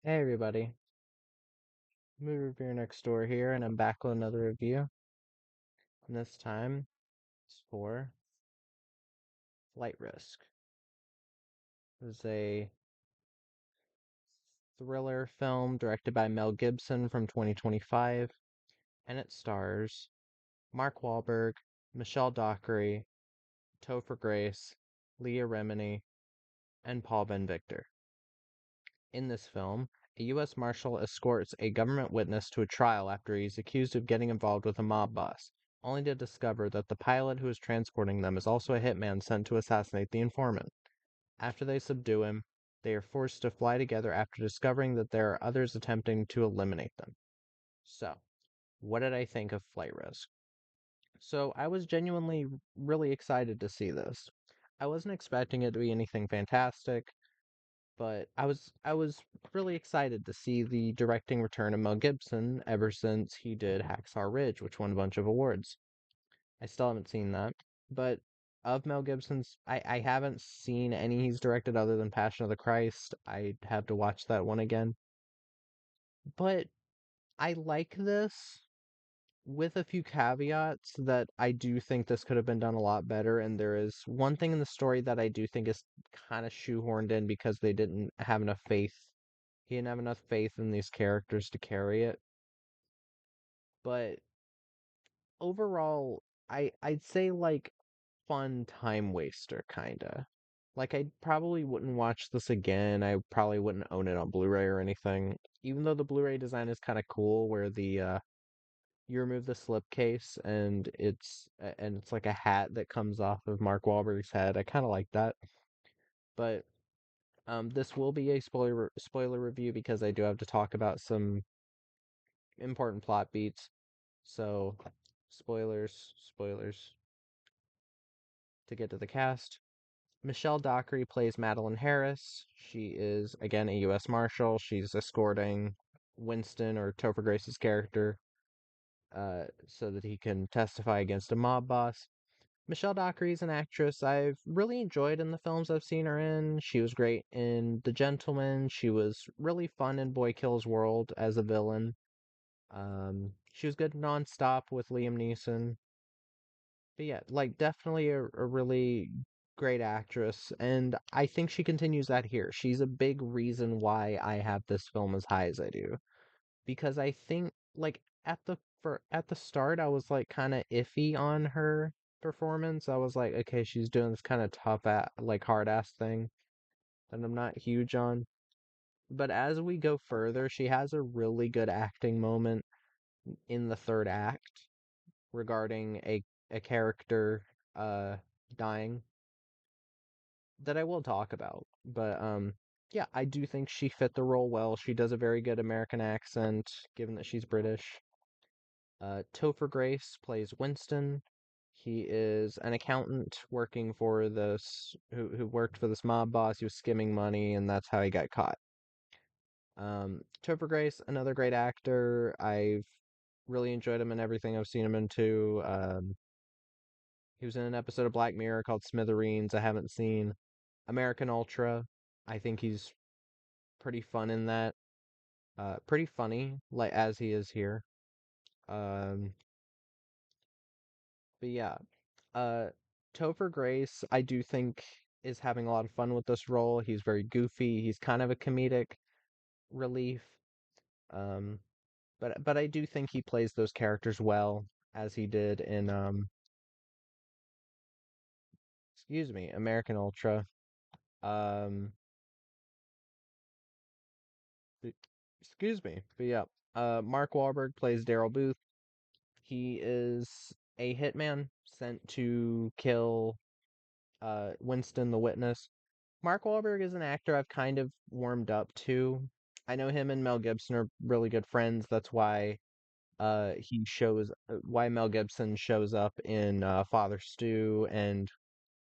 Hey everybody, movie reviewer next door here, and I'm back with another review. And this time it's for Flight Risk. This is a thriller film directed by Mel Gibson from 2025, and it stars Mark Wahlberg, Michelle Dockery, Topher Grace, Leah Remini, and Paul Ben-Victor. In this film, a U.S. Marshal escorts a government witness to a trial after he's accused of getting involved with a mob boss, only to discover that the pilot who is transporting them is also a hitman sent to assassinate the informant. After they subdue him, they are forced to fly together after discovering that there are others attempting to eliminate them. So, what did I think of Flight Risk? So, I was genuinely really excited to see this. I wasn't expecting it to be anything fantastic, but I was really excited to see the directing return of Mel Gibson ever since he did Hacksaw Ridge, which won a bunch of awards. I still haven't seen that, but of Mel Gibson's, I haven't seen any he's directed other than Passion of the Christ. I'd have to watch that one again. But I like this with a few caveats that I do think this could have been done a lot better. And there is one thing in the story that I do think is kind of shoehorned in because they didn't have enough faith. He didn't have enough faith in these characters to carry it. But overall, I'd say like fun time waster kinda. Like I probably wouldn't watch this again. I probably wouldn't own it on Blu-ray or anything. Even though the Blu-ray design is kind of cool, where the you remove the slipcase and it's like a hat that comes off of Mark Wahlberg's head. I kind of like that. But this will be a spoiler review because I do have to talk about some important plot beats. So, spoilers to get to the cast. Michelle Dockery plays Madeline Harris. She is, again, a U.S. Marshal. She's escorting Winston, or Topher Grace's character, so that he can testify against a mob boss. Michelle Dockery is an actress I've really enjoyed in the films I've seen her in. She was great in The Gentleman. She was really fun in Boy Kills World as a villain. She was good nonstop with Liam Neeson. But yeah, like definitely a really great actress, and I think she continues that here. She's a big reason why I have this film as high as I do. Because I think like at the start I was like kind of iffy on her performance. I was like, okay, she's doing this kind of hard ass thing that I'm not huge on. But as we go further, she has a really good acting moment in the third act regarding a character uh dying that I will talk about. But yeah, I do think she fit the role well. She does a very good American accent given that she's British. Topher Grace plays Winston. He is an accountant working for this who worked for this mob boss. He was skimming money, and that's how he got caught. Topher Grace, another great actor. I've really enjoyed him in everything I've seen him into. He was in an episode of Black Mirror called Smithereens. I haven't seen American Ultra. I think he's pretty fun in that. Pretty funny, like as he is here. Um, but yeah, uh, Topher Grace, I do think is having a lot of fun with this role. He's very goofy. He's kind of a comedic relief. Um, but I do think he plays those characters well, as he did in excuse me, American Ultra. Um, b- excuse me, but yeah, Mark Wahlberg plays Daryl Booth. He is a hitman sent to kill Winston the Witness. Mark Wahlberg is an actor I've kind of warmed up to. I know him and Mel Gibson are really good friends. That's why why Mel Gibson shows up in Father Stew, and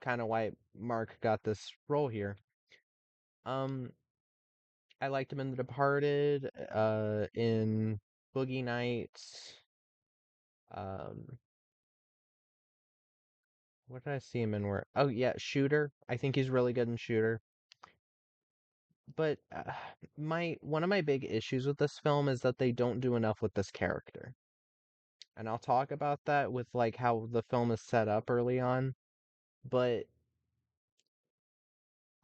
kind of why Mark got this role here. Um, I liked him in The Departed, in Boogie Nights. Um, what did I see him in? Where? Oh yeah, Shooter. I think he's really good in Shooter. but my one of my big issues with this film is that they don't do enough with this character. And I'll talk about that with like how the film is set up early on, but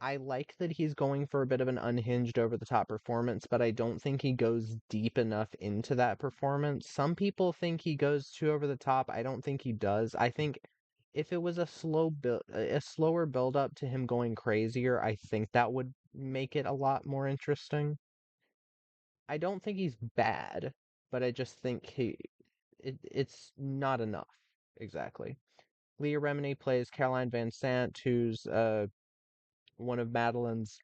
I like that he's going for a bit of an unhinged over the top performance, but I don't think he goes deep enough into that performance. Some people think he goes too over the top. I don't think he does. I think if it was a slower build up to him going crazier, I think that would make it a lot more interesting. I don't think he's bad, but I just think it's not enough. Exactly. Leah Remini plays Caroline Van Sant, who's one of Madeline's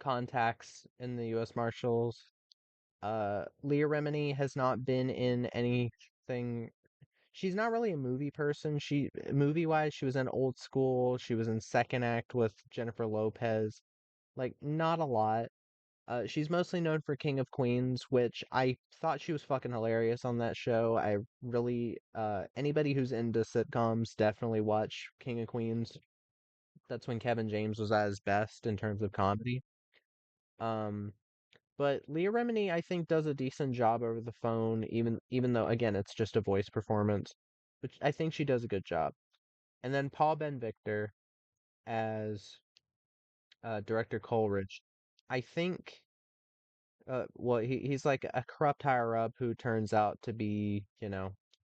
contacts in the U.S. Marshals. Leah Remini has not been in anything. She's not really a movie person. Movie wise, she was in Old School. She was in Second Act with Jennifer Lopez. Like, not a lot. She's mostly known for King of Queens, which I thought she was fucking hilarious on that show. I really, anybody who's into sitcoms definitely watch King of Queens. That's when Kevin James was at his best in terms of comedy. Um, but Leah Remini, I think, does a decent job over the phone, even though again it's just a voice performance. But I think she does a good job. And then Paul Ben Victor as director Coleridge. I think well, he's like a corrupt higher up who turns out to be,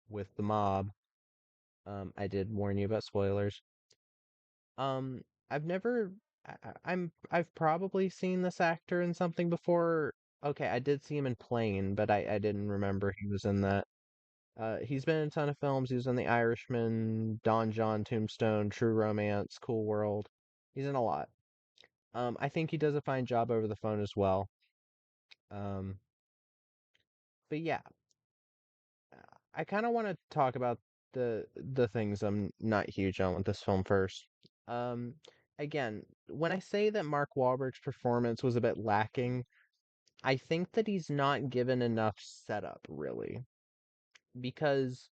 with the mob. I did warn you about spoilers. Um, I've never, I've probably seen this actor in something before. Okay, I did see him in Plane, but I didn't remember he was in that. He's been in a ton of films. He was in The Irishman, Don John, Tombstone, True Romance, Cool World. He's in a lot. I think he does a fine job over the phone as well. Um, but yeah, I kind of want to talk about the things I'm not huge on with this film first. Um, Again, when I say that Mark Wahlberg's performance was a bit lacking, I think that he's not given enough setup, really, because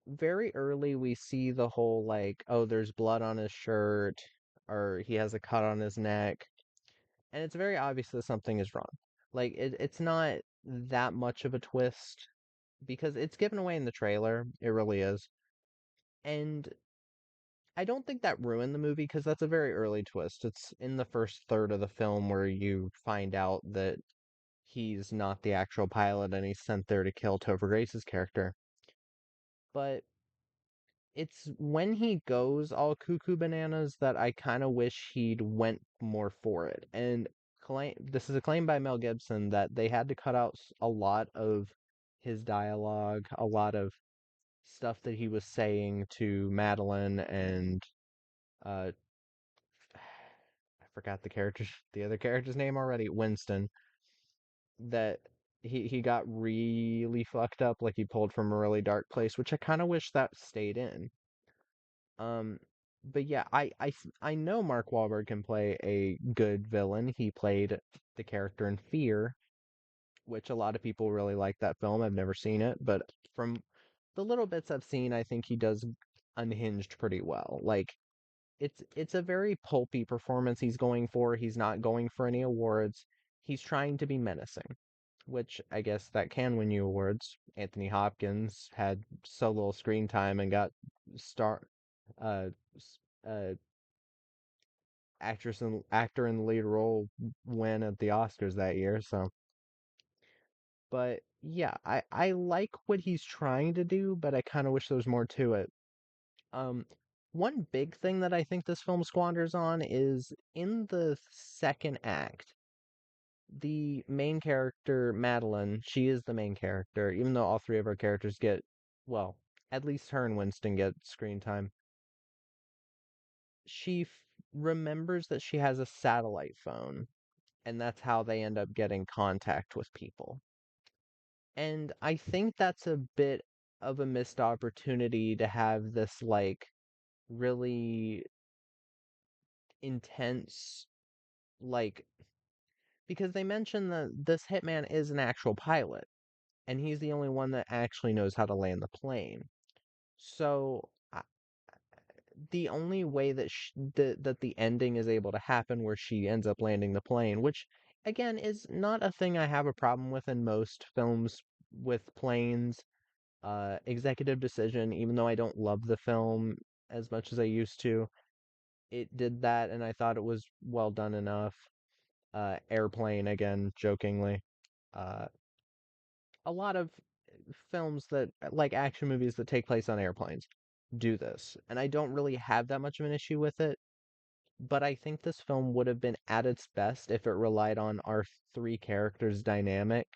very early we see the whole like, oh, there's blood on his shirt, or he has a cut on his neck, and it's very obvious that something is wrong. Like it's not that much of a twist because it's given away in the trailer. It really is. And I don't think that ruined the movie because that's a very early twist. It's in the first third of the film where you find out that he's not the actual pilot and he's sent there to kill Topher Grace's character. But it's when he goes all cuckoo bananas that I kind of wish he'd went more for it. And this is a claim by Mel Gibson that they had to cut out a lot of his dialogue, a lot of stuff that he was saying to Madeline and uh I forgot the other character's name already, Winston, that he got really fucked up, like he pulled from a really dark place, which I kind of wish that stayed in. Um, but yeah, I know Mark Wahlberg can play a good villain. He played the character in Fear, which a lot of people really like that film. I've never seen it, but from the little bits I've seen, I think he does Unhinged pretty well. Like it's a very pulpy performance he's going for. He's not going for any awards. He's trying to be menacing, which I guess that can win you awards. Anthony Hopkins had so little screen time and got star uh uh actor in the lead role win at the Oscars that year. So, but yeah, I like what he's trying to do, but I kind of wish there was more to it. Um, One big thing that I think this film squanders on is in the second act, the main character, Madeline, she is the main character, even though all three of our characters get, well, at least her and Winston get screen time. She remembers that she has a satellite phone, and that's how they end up getting contact with people. And I think that's a bit of a missed opportunity to have this, like, really intense, like, because they mention that this hitman is an actual pilot, and he's the only one that actually knows how to land the plane. So the only way that the ending is able to happen where she ends up landing the plane, which again is not a thing I have a problem with in most films with planes. Executive decision, even though I don't love the film as much as I used to, it did that, and I thought it was well done enough. Airplane again, jokingly. Uh, a lot of films that like action movies that take place on airplanes do this, and I don't really have that much of an issue with it. But I think this film would have been at its best if it relied on our three characters' dynamic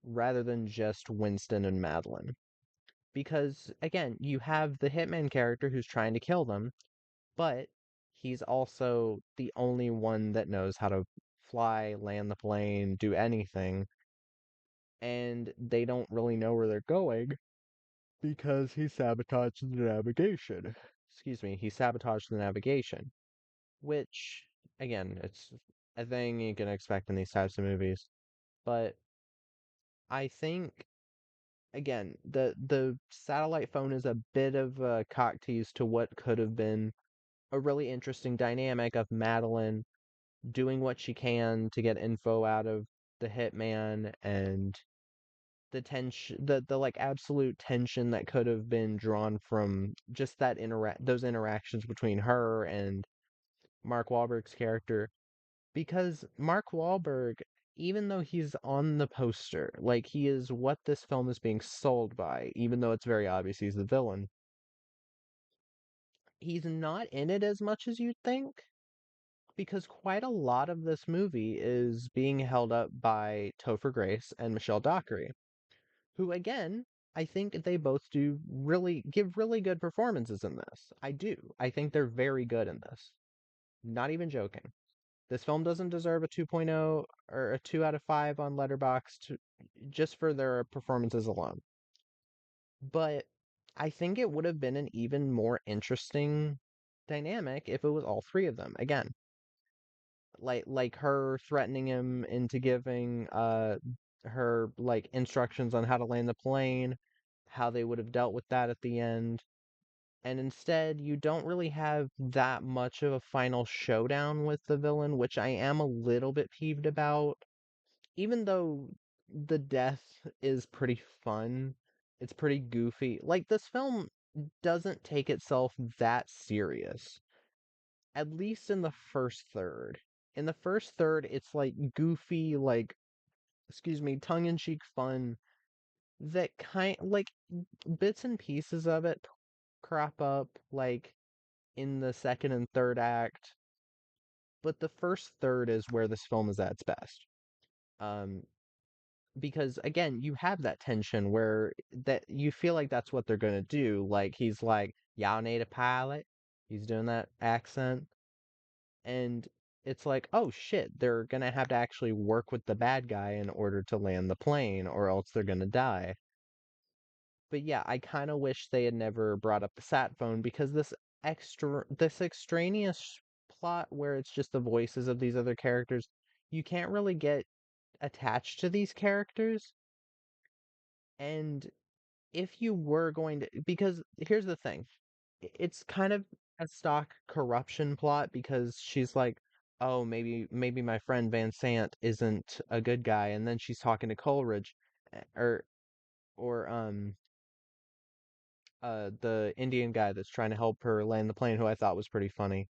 rather than just Winston and Madeline. Because, again, you have the hitman character who's trying to kill them, but he's also the only one that knows how to fly, land the plane, do anything, and they don't really know where they're going because he sabotaged the navigation. Excuse me, he sabotaged the navigation, which, again, it's a thing you can expect in these types of movies. But I think, again, the satellite phone is a bit of a cock tease to what could have been a really interesting dynamic of Madeline doing what she can to get info out of the hitman and the tension the like absolute tension that could have been drawn from just that those interactions between her and Mark Wahlberg's character, because Mark Wahlberg, even though he's on the poster, like he is what this film is being sold by, even though it's very obvious he's the villain, he's not in it as much as you'd think, because quite a lot of this movie is being held up by Topher Grace and Michelle Dockery, who again, I think they both give really good performances in this. I do. I think they're very good in this. Not even joking. This film doesn't deserve a 2.0 or a 2 out of 5 on Letterboxd just for their performances alone. But I think it would have been an even more interesting dynamic if it was all three of them. Again, like her threatening him into giving her like instructions on how to land the plane, how they would have dealt with that at the end. And instead, you don't really have that much of a final showdown with the villain, which I am a little bit peeved about. Even though the death is pretty fun, it's pretty goofy. Like, this film doesn't take itself that serious, at least in the first third. In the first third, it's like goofy, like, excuse me, tongue in cheek fun that like bits and pieces of it crop up, like in the second and third act, but the first third is where this film is at its best. Um, because again, you have that tension where that you feel like that's what they're gonna do. Like he's like, "Y'all need a pilot." He's doing that accent, and it's like, "Oh shit, they're gonna have to actually work with the bad guy in order to land the plane, or else they're gonna die." But yeah, I kind of wish they had never brought up the sat phone because this extraneous plot where it's just the voices of these other characters, you can't really get attached to these characters. And if you were going to, because here's the thing, it's kind of a stock corruption plot because she's like, oh, maybe my friend Van Sant isn't a good guy, and then she's talking to Coleridge, or or the Indian guy that's trying to help her land the plane, who I thought was pretty funny.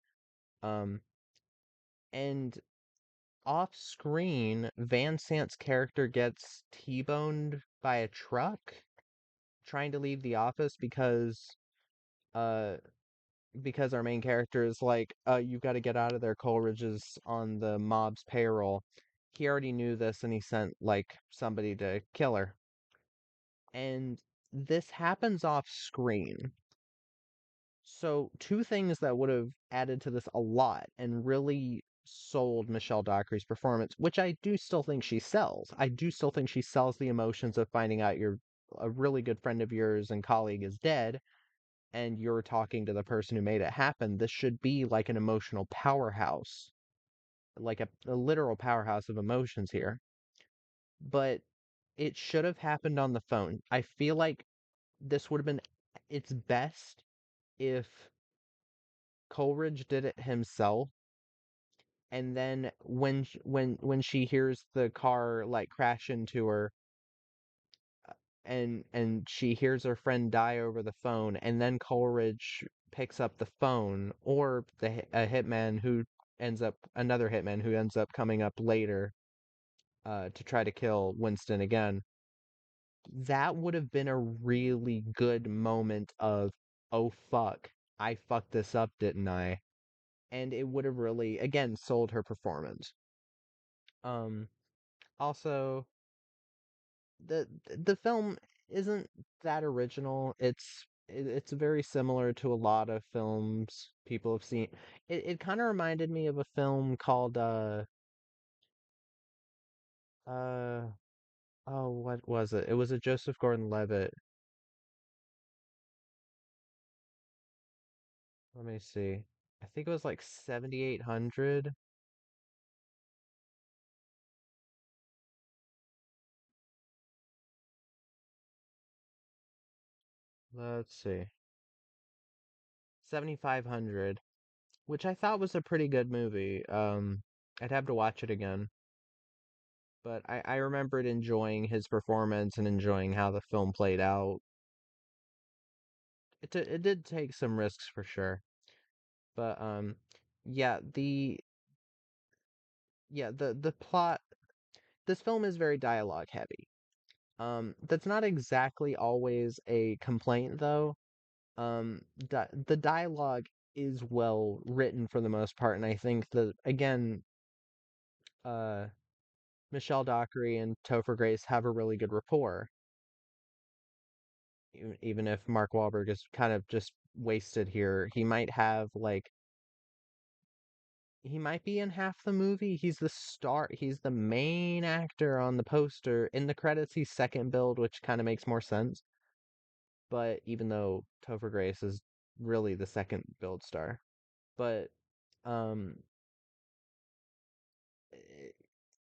Um, and off screen, Van Sant's character gets T-boned by a truck trying to leave the office uh because our main character is like, you've got to get out of there. Coleridge is on the mob's payroll. He already knew this and he sent like somebody to kill her. And this happens off screen. So, two things that would have added to this a lot and really sold Michelle Dockery's performance, which I do still think she sells. I do still think she sells the emotions of finding out a really good friend of yours and colleague is dead and you're talking to the person who made it happen. This should be like an emotional powerhouse, like a literal powerhouse of emotions here. But it should have happened on the phone. I feel like this would have been its best if Coleridge did it himself, and then when she hears the car like crash into her, and she hears her friend die over the phone, and then Coleridge picks up the phone, or a hitman who ends up another hitman who ends up coming up later to try to kill Winston again. That would have been a really good moment of, oh fuck, I fucked this up, didn't I? And it would have really, again, sold her performance. Um, Also, the film isn't that original. It's very similar to a lot of films people have seen. It kind of reminded me of a film called uh oh, what was it? It was a Joseph Gordon-Levitt. Let me see. I think it was like 7800. Let's see. 7500, which I thought was a pretty good movie. I'd have to watch it again, but I remembered enjoying his performance and enjoying how the film played out. It did take some risks for sure, but yeah, the plot. This film is very dialogue heavy. That's not exactly always a complaint though. The dialogue is well written for the most part, and I think that again, uh, Michelle Dockery and Topher Grace have a really good rapport, even if Mark Wahlberg is kind of just wasted here. He might be in half the movie. He's the star. He's the main actor on the poster. In the credits, he's second build, which kind of makes more sense. But even though Topher Grace is really the second build star, but um,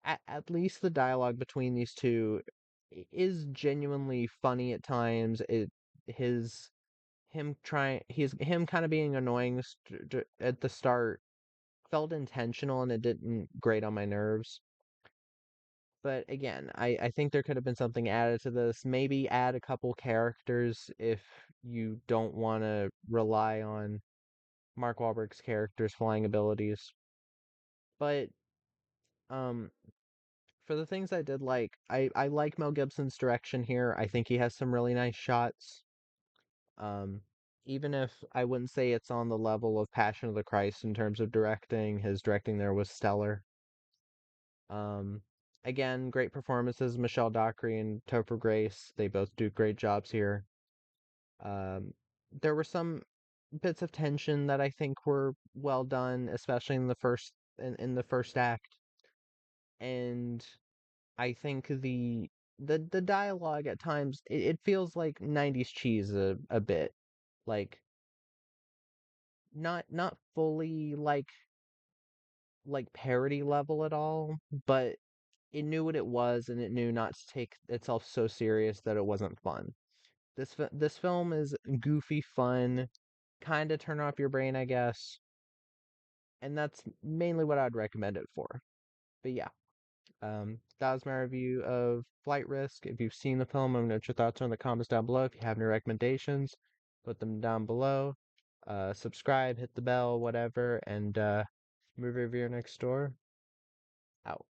eh, at least the dialogue between these two is genuinely funny at times. His him kind of being annoying at the start felt intentional, and it didn't grate on my nerves. But again, I think there could have been something added to this. Maybe add a couple characters if you don't want to rely on Mark Wahlberg's character's flying abilities. But um, for the things I did like, I like Mel Gibson's direction here. I think he has some really nice shots. Um, Even if I wouldn't say it's on the level of Passion of the Christ in terms of directing, his directing there was stellar. Um, Again, great performances, Michelle Dockery and Topher Grace. They both do great jobs here. Um, there were some bits of tension that I think were well done, especially in the first act. And I think the dialogue at times it feels like 90s cheese a bit. Like not fully like parody level at all, but it knew what it was, and it knew not to take itself so serious that it wasn't fun. This film is goofy fun, kind of turn off your brain, I guess, and that's mainly what I'd recommend it for. But yeah, that was my review of Flight Risk. If you've seen the film, let me know what your thoughts are in the comments down below. If you have any recommendations, put them down below. Subscribe, hit the bell, whatever, and movie reviewer next door out.